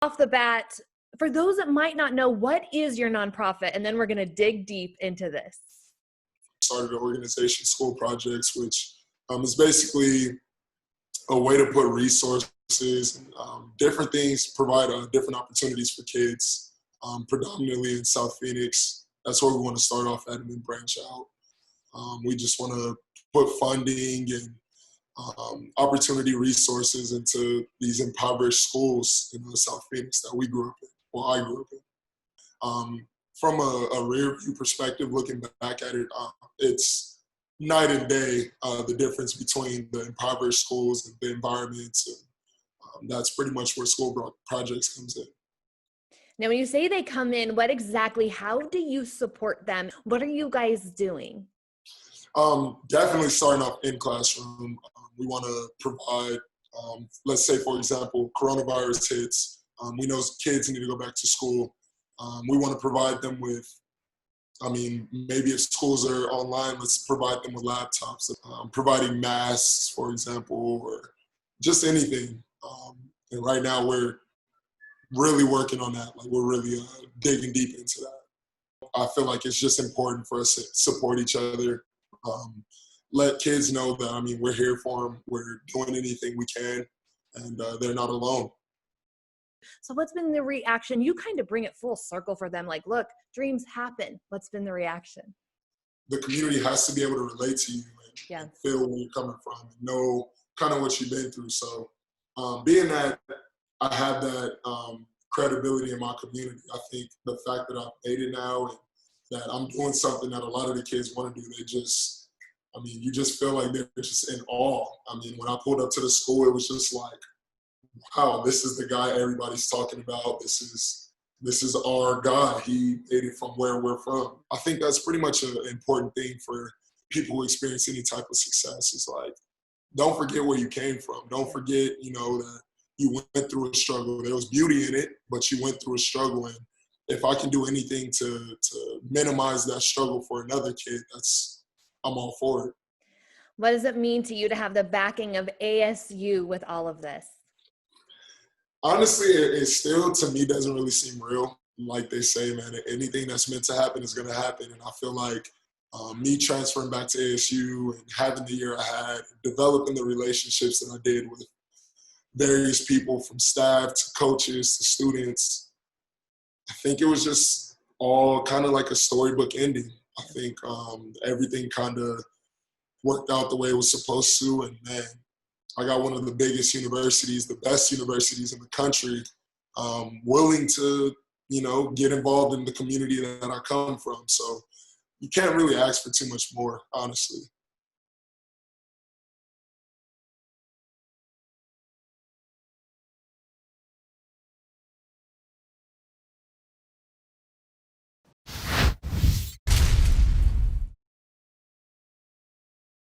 Off the bat, for those that might not know, what is your nonprofit? And then we're going to dig deep into this. Started an organization, School Projects, which is basically a way to put resources and different things, provide different opportunities for kids, predominantly in South Phoenix. That's where we want to start off at and then branch out. We just want to put funding and opportunity resources into these impoverished schools in South Phoenix that we grew up in, or I grew up in. From a rear view perspective, looking back at it, it's night and day, the difference between the impoverished schools and the environments. And that's pretty much where School Projects comes in. Now, when you say they come in, how do you support them? What are you guys doing? Definitely starting off in classroom. We want to provide, let's say, for example, coronavirus hits. We know kids need to go back to school. We want to provide them with, maybe if schools are online, let's provide them with laptops, providing masks, for example, or just anything. And right now we're really working on that. Like, we're really digging deep into that. I feel like it's just important for us to support each other. Let kids know that, we're here for them. We're doing anything we can, and they're not alone. So what's been the reaction? You kind of bring it full circle for them. Like, look, dreams happen. What's been the reaction? The community has to be able to relate to you and feel where you're coming from and know kind of what you've been through. So being that I have that credibility in my community, I think the fact that I've made it now and that I'm doing something that a lot of the kids want to do, they just, you just feel like they're just in awe. When I pulled up to the school, it was just like, wow, this is the guy everybody's talking about. This is our guy. He made it from where we're from. I think that's pretty much an important thing for people who experience any type of success. Is like, don't forget where you came from. Don't forget, that you went through a struggle. There was beauty in it, but you went through a struggle. And if I can do anything to minimize that struggle for another kid, I'm all for it. What does it mean to you to have the backing of ASU with all of this? Honestly, it still, to me, doesn't really seem real. Like they say, man, anything that's meant to happen is going to happen. And I feel like me transferring back to ASU and having the year I had, developing the relationships that I did with various people, from staff to coaches to students, I think it was just all kind of like a storybook ending. I think everything kind of worked out the way it was supposed to. And man, I got one of the biggest universities, the best universities in the country, willing to, get involved in the community that I come from. So you can't really ask for too much more, honestly.